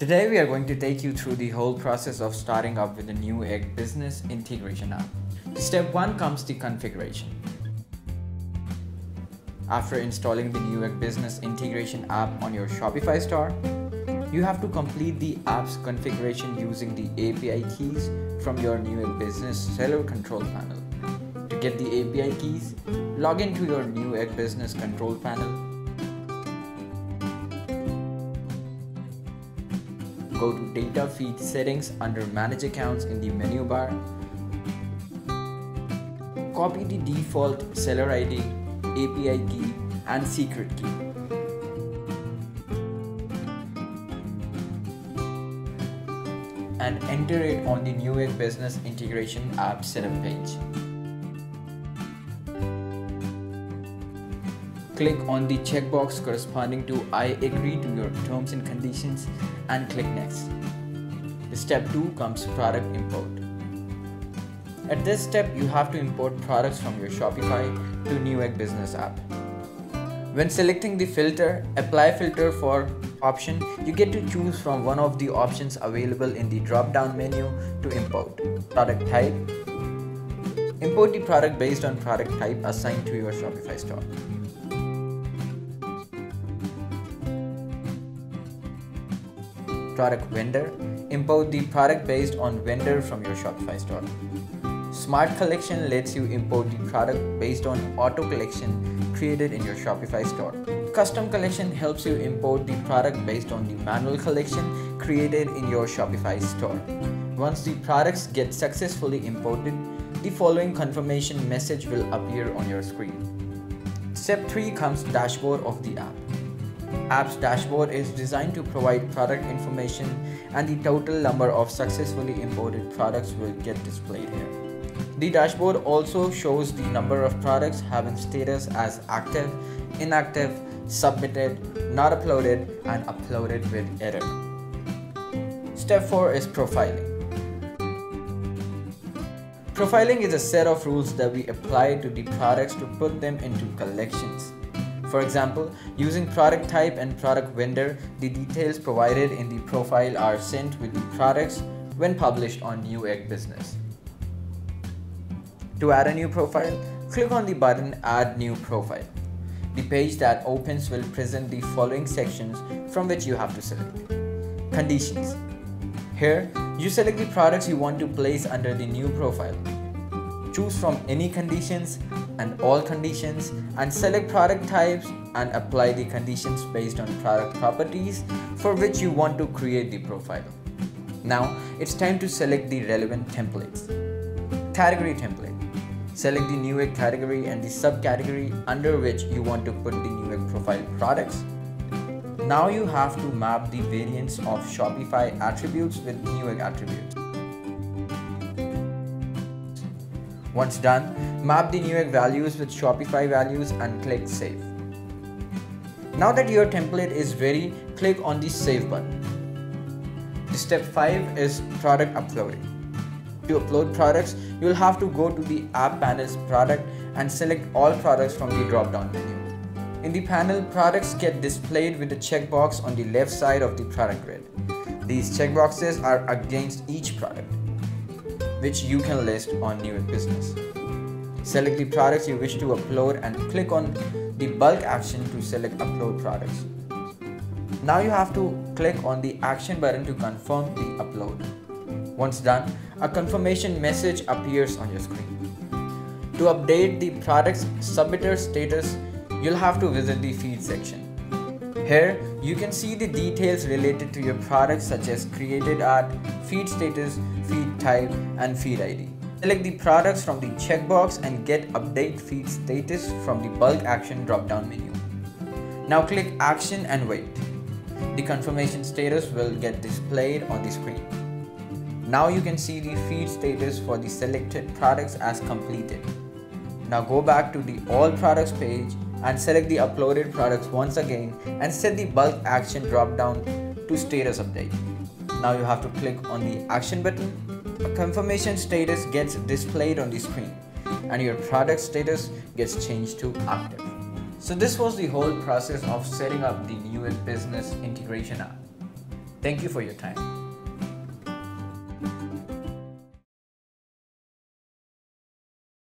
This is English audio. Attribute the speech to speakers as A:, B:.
A: Today we are going to take you through the whole process of starting up with the Newegg Business Integration app. Step 1 comes the configuration. After installing the Newegg Business Integration app on your Shopify store, you have to complete the app's configuration using the API keys from your Newegg Business Seller Control Panel. To get the API keys, log into your Newegg Business Control Panel. Go to Data Feed Settings under Manage Accounts in the menu bar. Copy the default seller ID, API key, and secret key. And enter it on the Newegg Business Integration app setup page. Click on the checkbox corresponding to I agree to your terms and conditions and click Next. Step 2 comes product import. At this step, you have to import products from your Shopify to Newegg Business app. When selecting the filter, Apply Filter for option, you get to choose from one of the options available in the drop-down menu to import. Product type. Import the product based on product type assigned to your Shopify store. Product vendor. Import the product based on vendor from your Shopify store. Smart Collection lets you import the product based on auto collection created in your Shopify store. Custom Collection helps you import the product based on the manual collection created in your Shopify store. Once the products get successfully imported, the following confirmation message will appear on your screen. Step 3 comes Dashboard of the app. App's dashboard is designed to provide product information, and the total number of successfully imported products will get displayed here. The dashboard also shows the number of products having status as active, inactive, submitted, not uploaded, and uploaded with error. Step 4 is profiling. Profiling is a set of rules that we apply to the products to put them into collections. For example, using product type and product vendor, the details provided in the profile are sent with the products when published on Newegg Business. To add a new profile, click on the button Add New Profile. The page that opens will present the following sections from which you have to select. Conditions. Here, you select the products you want to place under the new profile. Choose from any conditions and all conditions and select product types and apply the conditions based on product properties for which you want to create the profile. Now it's time to select the relevant templates. Category template. Select the Newegg category and the subcategory under which you want to put the Newegg profile products. Now you have to map the variants of Shopify attributes with Newegg attributes. Once done, map the Newegg values with Shopify values and click Save. Now that your template is ready, click on the Save button. Step 5 is product uploading. To upload products, you will have to go to the App Panel's product and select all products from the drop-down menu. In the panel, products get displayed with a checkbox on the left side of the product grid. These checkboxes are against each product, which you can list on Newegg Business. Select the products you wish to upload and click on the bulk action to select upload products. Now you have to click on the action button to confirm the upload. Once done, a confirmation message appears on your screen. To update the product's submitter status, you'll have to visit the feed section. Here, you can see the details related to your products such as created at, feed status, feed type, and feed ID. Select the products from the checkbox and get update feed status from the bulk action drop-down menu. Now click action and wait. The confirmation status will get displayed on the screen. Now you can see the feed status for the selected products as completed. Now go back to the all products page and select the uploaded products once again and set the bulk action drop down to status update. Now you have to click on the action button. A confirmation status gets displayed on the screen and your product status gets changed to active. So this was the whole process of setting up the Newegg Business Integration app. Thank you for your time.